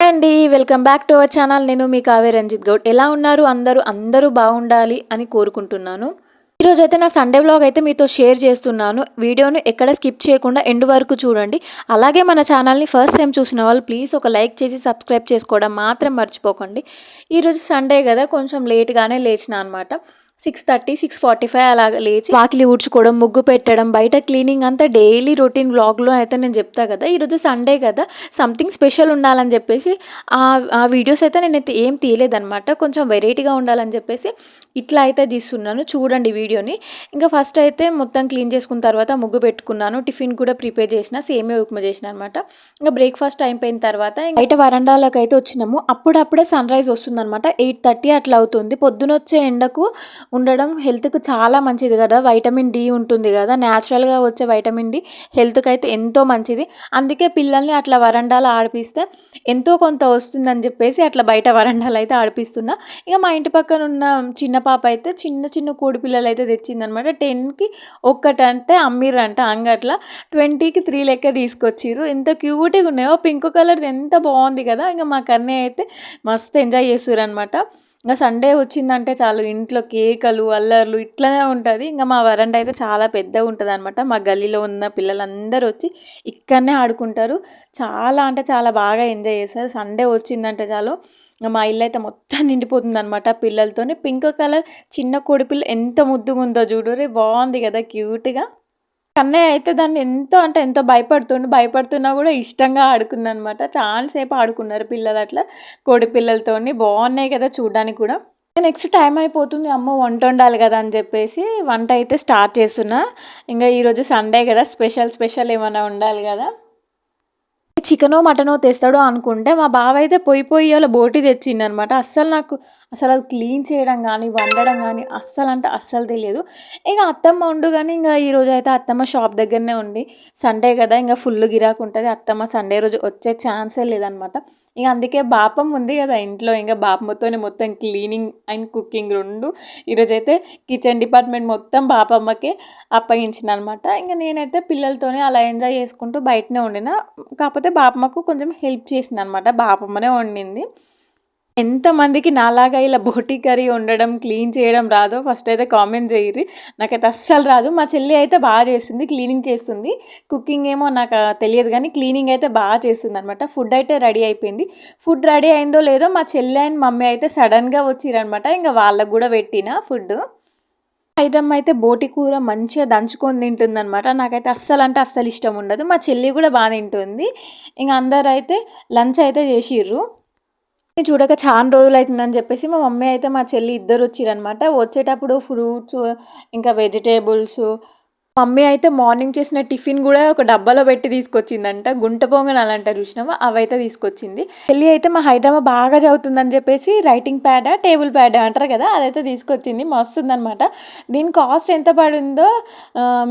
Hi అండి. Welcome back to our channel. నేను మీ కావ్య రంజిత్ గౌడ్. ఎలా ఉన్నారు అందరూ బాగుండాలి అని కోరుకుంటున్నాను. ఈరోజైతే నా సండే వ్లాగ్ అయితే మీతో షేర్ చేస్తున్నాను. వీడియోని ఎక్కడ స్కిప్ చేయకుండా ఎండ్ వరకు చూడండి. అలాగే మన ఛానల్ని ఫస్ట్ టైం చూసిన వాళ్ళు ప్లీజ్ ఒక లైక్ చేసి సబ్స్క్రైబ్ చేసుకోవడం మాత్రం మర్చిపోకండి. ఈరోజు సండే కదా, కొంచెం లేట్గానే లేచిన అనమాట. 6:30, 6:45 అలాగ లేచి వాకిలి ఊడ్చుకోవడం, ముగ్గు పెట్టడం, బయట క్లీనింగ్ అంతా డైలీ రొటీన్ వ్లాగ్లో అయితే నేను చెప్తా కదా. ఈరోజు సండే కదా, సంథింగ్ స్పెషల్ ఉండాలని చెప్పేసి ఆ వీడియోస్ అయితే నేనైతే ఏం తీయలేదనమాట. కొంచెం వెరైటీగా ఉండాలని చెప్పేసి ఇట్లా అయితే తీస్తున్నాను. చూడండి వీడియోని. ఇంకా ఫస్ట్ అయితే మొత్తం క్లీన్ చేసుకున్న తర్వాత ముగ్గు పెట్టుకున్నాను. టిఫిన్ కూడా ప్రిపేర్ చేసిన, సేమియా ఉప్మా చేసిన అనమాట. ఇంకా బ్రేక్ఫాస్ట్ అయిపోయిన తర్వాత బయట వరండాలకు అయితే వచ్చినాము. అప్పుడప్పుడే సన్ రైజ్ వస్తుందన్నమాట. 8:30 అట్లా అవుతుంది. పొద్దునొచ్చే ఎండకు ఉండడం హెల్త్కి చాలా మంచిది కదా. వైటమిన్ డి ఉంటుంది కదా, న్యాచురల్గా వచ్చే వైటమిన్ డి హెల్త్కి అయితే ఎంతో మంచిది. అందుకే పిల్లల్ని అట్లా వరండాలో ఆడిపిస్తే ఎంతో కొంత వస్తుందని చెప్పేసి అట్లా బయట వరండాలు అయితే ఆడిపిస్తున్నా. ఇక మా ఇంటి పక్కన ఉన్న చిన్న పాప అయితే చిన్న చిన్న కోడి పిల్లలు అయితే తెచ్చిందనమాట. 10కి ఒక్కటంటే అమ్మిర్రంట అంగట్లా. 20కి 3 లెక్క తీసుకొచ్చిర్రు. ఎంత క్యూట్గా ఉన్నాయో, పింక్ కలర్ ఎంత బాగుంది కదా. ఇంకా మా కన్నయ్య అయితే మస్తు ఎంజాయ్ చేస్తుర్రు అనమాట. ఇంకా సండే వచ్చిందంటే చాలు ఇంట్లో కేకలు అల్లర్లు ఇట్లనే ఉంటుంది. ఇంకా మా వరండా అయితే చాలా పెద్దగా ఉంటుంది అనమాట. మా గల్లీలో ఉన్న పిల్లలందరూ వచ్చి ఇక్కడనే ఆడుకుంటారు. చాలా అంటే చాలా బాగా ఎంజాయ్ చేస్తారు. సండే వచ్చిందంటే చాలు ఇంకా మా ఇల్లు అయితే మొత్తం నిండిపోతుంది అనమాట పిల్లలతోనే. పింక్ కలర్ చిన్న కోడిపిల్ల ఎంత ముద్దుగా ఉందో చూడురే, బాగుంది కదా క్యూట్గా. కన్నయ్య అయితే దాన్ని ఎంతో అంటే ఎంతో భయపడుతున్నా కూడా ఇష్టంగా ఆడుకున్నా అనమాట. చాలాసేపు ఆడుకున్నారు పిల్లలు అట్లా కోడి పిల్లలతోని. బాగున్నాయి కదా చూడడానికి కూడా. నెక్స్ట్ టైం అయిపోతుంది, అమ్మ వంట వండాలి కదా అని చెప్పేసి వంట అయితే స్టార్ట్ చేస్తున్నా. ఇంకా ఈరోజు సండే కదా, స్పెషల్ ఏమైనా ఉండాలి కదా. చికెనో మటనో తెస్తాడో అనుకుంటే మా బావ అయితే పొయ్యి అలా బోటి తెచ్చిండనమాట. అసలు అది క్లీన్ చేయడం కానీ వండడం కానీ అస్సలు తెలియదు. ఇక అత్తమ్మ వండు కానీ ఇంకా ఈరోజు అయితే అత్తమ్మ షాప్ దగ్గరనే ఉండి, సండే కదా ఇంకా ఫుల్ గిరాకు ఉంటుంది. అత్తమ్మ సండే రోజు వచ్చే ఛాన్సే లేదనమాట. ఇక అందుకే బాపం ఉంది కదా ఇంట్లో, ఇంకా బాపమ్మతోనే మొత్తం క్లీనింగ్ అండ్ కుకింగ్ రెండు. ఈరోజైతే కిచెన్ డిపార్ట్మెంట్ మొత్తం బాపమ్మకే అప్పగించిన అనమాట. ఇంకా నేనైతే పిల్లలతోనే అలా ఎంజాయ్ చేసుకుంటూ బయటనే వండిన. కాకపోతే బాపమ్మకు కొంచెం హెల్ప్ చేసింది అనమాట. బాపమ్మనే వండింది. ఎంతమందికి నాలాగా ఇలా బోటి కర్రీ వండడం క్లీన్ చేయడం రాదో ఫస్ట్ అయితే కామెంట్ చేయరు. నాకైతే అస్సలు రాదు. మా చెల్లి అయితే బాగా చేస్తుంది, క్లీనింగ్ చేస్తుంది. కుకింగ్ ఏమో నాకు తెలియదు కానీ క్లీనింగ్ అయితే బాగా చేస్తుంది అనమాట. ఫుడ్ అయితే రెడీ అయిపోయింది. ఫుడ్ రెడీ అయిందో లేదో మా చెల్లి అండ్ మమ్మీ అయితే సడన్గా వచ్చిరనమాట. ఇంకా వాళ్ళకు కూడా పెట్టిన ఫుడ్. ఐటమ్ అయితే బోటి కూర మంచిగా దంచుకొని తింటుంది అనమాట. నాకైతే అస్సలు ఇష్టం ఉండదు. మా చెల్లి కూడా బాగా తింటుంది. ఇంకా అందరూ అయితే లంచ్ అయితే చేసిర్రు. చూడక చాలా రోజులు అవుతుందని చెప్పేసి మా మమ్మీ అయితే మా చెల్లి ఇద్దరు వచ్చిరనమాట. వచ్చేటప్పుడు ఫ్రూట్స్ ఇంకా వెజిటేబుల్స్, మమ్మీ అయితే మార్నింగ్ చేసిన టిఫిన్ కూడా ఒక డబ్బాలో పెట్టి తీసుకొచ్చిందంట. గుంట పొంగనాలు అంటారు చూసినావా, అవైతే తీసుకొచ్చింది. చెల్లి అయితే మా హైడ్రామా బాగా చదువుతుందని చెప్పేసి రైటింగ్ ప్యాడ్ టేబుల్ ప్యాడ్ అంటారు కదా, అదైతే తీసుకొచ్చింది. మస్తుందనమాట. దీని కాస్ట్ ఎంత పడిందో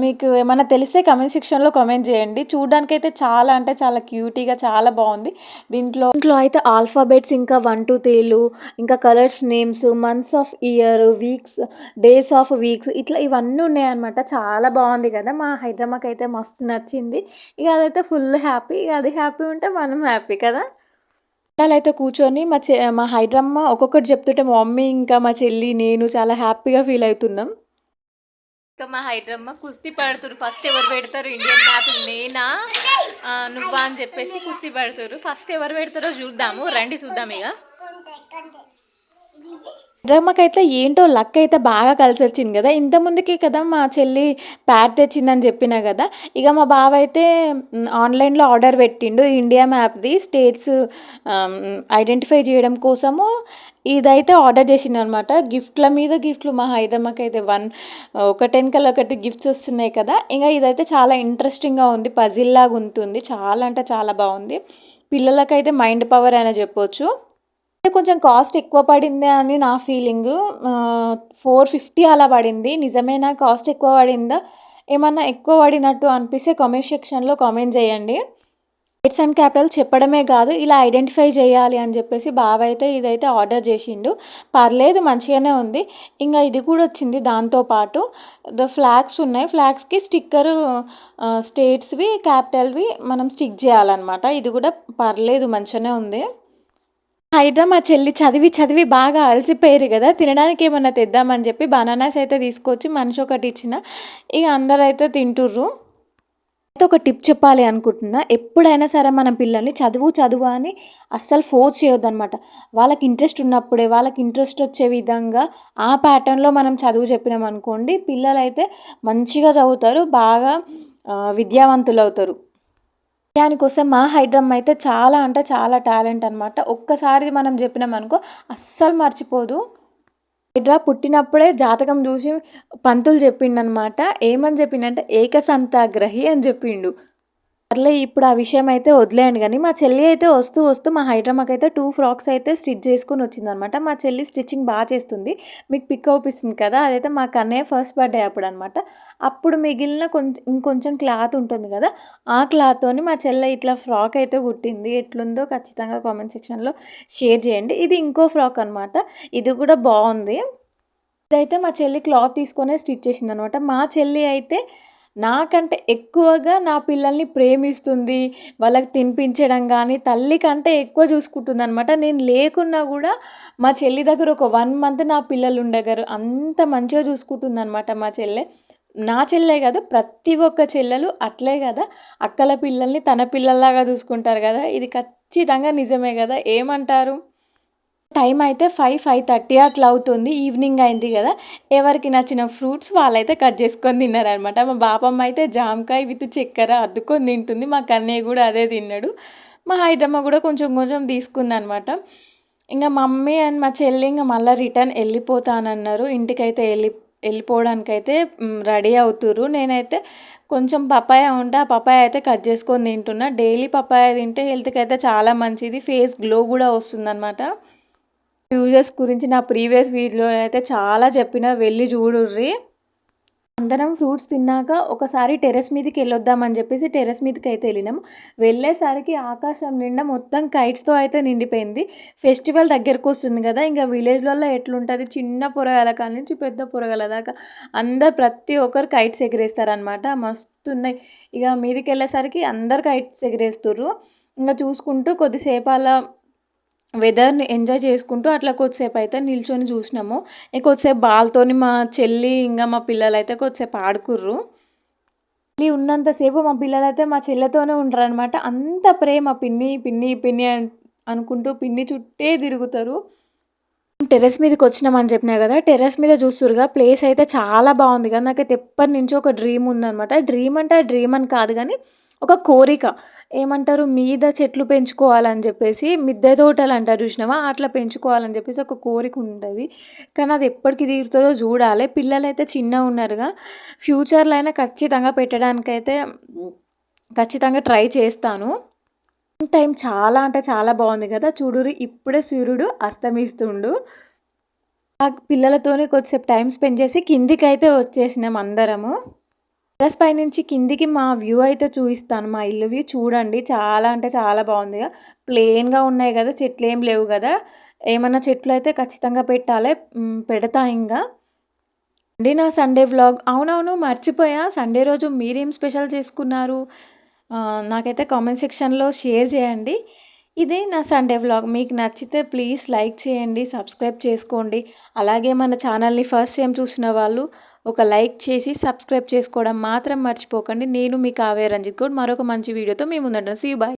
మీకు ఏమైనా తెలిస్తే కమెంట్ సెక్షన్లో కామెంట్ చేయండి. చూడడానికైతే చాలా అంటే చాలా క్యూటీగా చాలా బాగుంది. దీంట్లో అయితే ఆల్ఫాబెట్స్ ఇంకా 1 to 3 ఇంకా colours names, months of year, weeks, days of weeks ఇట్లా ఇవన్నీ ఉన్నాయన్నమాట. చాలా బాగుంది కదా. మా హైడ్రామాకి అయితే మస్తు నచ్చింది. ఇక అదైతే ఫుల్ హ్యాపీ. ఇక అది హ్యాపీ ఉంటే మనం హ్యాపీ కదా. అయితే కూర్చొని మా హైడ్రామా ఒక్కొక్కటి చెప్తుంటే మా మమ్మీ ఇంకా మా చెల్లి నేను చాలా హ్యాపీగా ఫీల్ అవుతున్నాం. ఇంకా మా హైడ్రమ్మ కుస్తీ పడుతురు. ఫస్ట్ ఎవరు పెడతారు ఇండియన్ మ్యాప్, నేనా నువ్వా అని చెప్పేసి కుస్తీ పడుతురు. ఫస్ట్ ఎవరు పెడతారో చూద్దాము, రండి చూద్దాం. ఇక హైడ్రామాకైతే ఏంటో లక్ అయితే బాగా కలిసి వచ్చింది కదా. ఇంతకుముందుకే కదా మా చెల్లి ప్యాడ్ తెచ్చిందని చెప్పినా కదా. ఇక మా బావ అయితే ఆన్లైన్లో ఆర్డర్ పెట్టిండు ఇండియా మ్యాప్ది, స్టేట్స్ ఐడెంటిఫై చేయడం కోసము ఇదైతే ఆర్డర్ చేసిండు అనమాట. గిఫ్ట్ల మీద గిఫ్ట్లు మా హైడ్రామాకి అయితే ఒకటి వెనకాల ఒకటి గిఫ్ట్స్ వస్తున్నాయి కదా. ఇంకా ఇదైతే చాలా ఇంట్రెస్టింగ్గా ఉంది, పజిల్ లాగా ఉంటుంది. చాలా అంటే చాలా బాగుంది. పిల్లలకైతే మైండ్ పవర్ అయినా చెప్పొచ్చు. కొంచెం కాస్ట్ ఎక్కువ పడిందే అని నా ఫీలింగ్. 450 అలా పడింది. నిజమేనా, కాస్ట్ ఎక్కువ పడిందా, ఏమన్నా ఎక్కువ పడినట్టు అనిపిస్తే కామెంట్ సెక్షన్లో కామెంట్ చేయండి. స్టేట్స్ అండ్ క్యాపిటల్ చెప్పడమే కాదు, ఇలా ఐడెంటిఫై చేయాలి అని చెప్పేసి బావ అయితే ఇదైతే ఆర్డర్ చేసిండు. పర్లేదు మంచిగానే ఉంది. ఇంకా ఇది కూడా వచ్చింది దాంతోపాటు. ఫ్లాగ్స్ ఉన్నాయి, ఫ్లాగ్స్కి స్టిక్కరు స్టేట్స్వి క్యాపిటల్వి మనం స్టిక్ చేయాలన్నమాట. ఇది కూడా పర్లేదు మంచిగానే ఉంది. హైడ్రా మా చెల్లి చదివి చదివి బాగా అలసిపోయారు కదా, తినడానికి ఏమన్నా తెద్దామని చెప్పి బనానాస్ అయితే తీసుకొచ్చి మనిషి ఒకటి ఇచ్చిన. ఇక అందరైతే తింటుర్రు. అయితే ఒక టిప్ చెప్పాలి అనుకుంటున్నా. ఎప్పుడైనా సరే మన పిల్లల్ని చదువు చదువు అని అస్సలు ఫోర్స్ చేయొద్దనమాట. వాళ్ళకి ఇంట్రెస్ట్ ఉన్నప్పుడే, వాళ్ళకి ఇంట్రెస్ట్ వచ్చే విధంగా ఆ ప్యాటర్న్‌లో మనం చదువు చెప్పినామనుకోండి, పిల్లలైతే మంచిగా చదువుతారు. బాగా విద్యావంతులవుతారు. దానికోసం మా హైడ్రమ్ అయితే చాలా అంటే చాలా టాలెంట్ అనమాట. ఒక్కసారి మనం చెప్పినామనుకో అస్సలు మర్చిపోదు. హైడ్రా పుట్టినప్పుడే జాతకం చూసి పంతులు చెప్పిండనమాట. ఏమని చెప్పిండంటే ఏకసంతాగ్రహి అని చెప్పిండు. సర్లే ఇప్పుడు ఆ విషయం అయితే వదిలేయండి గానీ, మా చెల్లి అయితే వస్తూ వస్తూ మా హైడ్రమ్మకైతే 2 ఫ్రాక్స్ అయితే స్టిచ్ చేసుకొని వచ్చిందనమాట. మా చెల్లి స్టిచ్చింగ్ చేస్తుంది. మీకు పిక్ అవుపిస్తుంది కదా! అదైతే మా కన్నయ్య ఫస్ట్ బర్త్‌డే అప్పుడనమాట. అప్పుడు మిగిలిన ఇంకొంచెం క్లాత్ ఉంటుంది కదా! ఆ క్లాత్‌తోని మా చెల్లె ఇట్లా ఫ్రాక్ అయితే కుట్టింది. ఎట్లుందో ఖచ్చితంగా కామెంట్ సెక్షన్‌లో షేర్ చేయండి. ఇది ఇంకో ఫ్రాక్ అనమాట. ఇది కూడా బావుంది. ఇదైతే మా చెల్లి క్లాత్ తీసుకొనే స్టిచ్ చేసిందనమాట. మా చెల్లి అయితే నాకంటే ఎక్కువగా నా పిల్లల్ని ప్రేమిస్తుంది. వాళ్ళకి తినిపించడం గానీ, తల్లి కంటే ఎక్కువ చూసుకుంటుందనమాట. నేను లేకున్నా గూడా మా చెల్లి దగ్గర ఒక 1 మంత్ నా పిల్లలు ఉండగరు. అంత మంచిగా చూసుకుంటుందనమాట మా చెల్లె. నా చెల్లె కాదు, ప్రతి ఒక్క చెల్లెలు అట్లే గదా! అక్కల పిల్లల్ని తన పిల్లల్లాగా చూసుకుంటారు గదా! ఇది ఖచ్చితంగా నిజమే గదా! ఏమంటారు? టైం అయితే 5:30 అట్లా అవుతుంది. ఈవినింగ్ అయింది గదా! ఎవరికి నచ్చిన ఫ్రూట్స్ వాళ్ళైతే కట్ చేసుకొని తిన్నారనమాట. మా బాపమ్మ అయితే జామకాయ విత్ చక్కెర అద్దుకొని తింటుంది. మా కన్నయ్య గూడా అదే తిన్నాడు. మా హైడ్రమ్మ గూడా కొంచెం కొంచెం తీసుకుందనమాట. ఇంగ మమ్మీ అండ్ మా చెల్లి ఇంగ మళ్ళా రిటర్న్ ఎళ్ళిపోతానన్నారు. ఇంటికైతే ఎళ్ళిపోవడానికైతే రెడీ అవుతుర్రు. నేనైతే కొంచెం పపాయ ఉంటే ఆ పపాయ అయితే కట్ చేసుకొని తింటున్నా. డైలీ పపాయ తింటే హెల్త్‌కి అయితే చాలా మంచిది. ఫేస్ గ్లో గూడా వస్తుందనమాట. యూజెస్ గురించి నా ప్రీవియస్ వీడియోలో అయితే చాలా చెప్పిన, వెళ్ళి చూడుర్రి. అందరం ఫ్రూట్స్ తిన్నాక ఒకసారి టెర్రస్ మీదకి వెళ్ళొద్దామని చెప్పేసి టెర్రస్ మీదకి అయితే వెళ్ళినాం. వెళ్ళేసరికి ఆకాశం నిండా మొత్తం కైట్స్తో అయితే నిండిపోయింది. ఫెస్టివల్ దగ్గరకు వస్తుంది కదా, ఇంకా విలేజ్లలో ఎట్లుంటుంది, చిన్న పొరగాల కాడ నుంచి పెద్ద పొరగాల దాకా అందరు ప్రతి ఒక్కరు కైట్స్ ఎగిరేస్తారనమాట. మస్తు ఉన్నాయి. ఇక మీదకి వెళ్ళేసరికి అందరు కైట్స్ ఎగిరేస్తుర్రు. ఇంకా చూసుకుంటూ కొద్దిసేపు అలా వెదర్‌ని ఎంజాయ్ చేసుకుంటూ అట్లా కొద్దిసేపు అయితే నిల్చొని చూసినాము. కొద్దిసేపు బాల్‌తోని మా చెల్లి ఇంగా మా పిల్లలైతే కొద్దిసేపు ఆడుకుర్రు. చెల్లి ఉన్నంతసేపు మా పిల్లలైతే మా చెల్లెతోనే ఉంటారనమాట. అంత ప్రేమ, పిన్ని పిన్ని పిన్ని అనుకుంటూ పిన్ని చుట్టే తిరుగుతారు. టెర్రస్ మీదకొచ్చినామని చెప్పినా కదా! టెర్రస్ మీద చూస్తుర్రుగా ప్లేస్ అయితే చాలా బాగుంది కదా! నాకైతే ఎప్పటినుంచో ఒక డ్రీమ్ ఉందనమాట. డ్రీమ్ అంటే డ్రీమ్ అని కాదు గానీ, ఒక కోరిక. ఏమంటారు, మీద చెట్లు పెంచుకోవాలని చెప్పేసి మిద్దె తోటలు అంటారు చూసినావా? అట్లా పెంచుకోవాలని చెప్పేసి ఒక కోరిక ఉంటది. కానీ అది ఎప్పటికి తీరుతదో చూడాలి. పిల్లలైతే చిన్నగున్నారుగా. ఫ్యూచర్‌లో అయినా ఖచ్చితంగా పెట్టడానికైతే ఖచ్చితంగా ట్రై చేస్తాను. టైం చాలా అంటే చాలా బాగుంది కదా! చూడుర్రి ఇప్పుడే సూర్యుడు అస్తమిస్తుండు. ఆ పిల్లలతోని కొద్దిసేపు టైం స్పెండ్ చేసి కిందికైతే వచ్చేసినాం అందరము. టెర్రస్ పైనుంచి కిందికి మా వ్యూ అయితే చూపిస్తాను. మా ఇల్లు వ్యూ చూడండి. చాలా అంటే చాలా బాగుందిగా. ప్లెయిన్‌గా ఉన్నాయి కదా! చెట్లేం లేవు కదా! ఏమన్నా చెట్లయితే ఖచ్చితంగా పెట్టాలి. పెడతా ఇంగా. అండి నా సండే వ్లాగ్. అవునవును మర్చిపోయా. సండే రోజు మీరేం స్పెషల్ చేసుకున్నారు? నాకైతే కామెంట్ సెక్షన్‌లో షేర్ చేయండి. ఇది నా సండే వ్లాగ్. మీకు నచ్చితే ప్లీజ్ లైక్ చేయండి, సబ్స్క్రైబ్ చేసుకోండి. అలాగే మన ఛానల్‌ని ఫస్ట్ టైం చూసిన వాళ్ళు ఒక లైక్ చేసి సబ్స్క్రైబ్ చేసుకోవడం మాత్రం మర్చిపోకండి. నేను మీ కావ్య రంజిత్ గౌడ్ మరొక మంచి వీడియోతో మీ ముందుంటాను. See you. బై.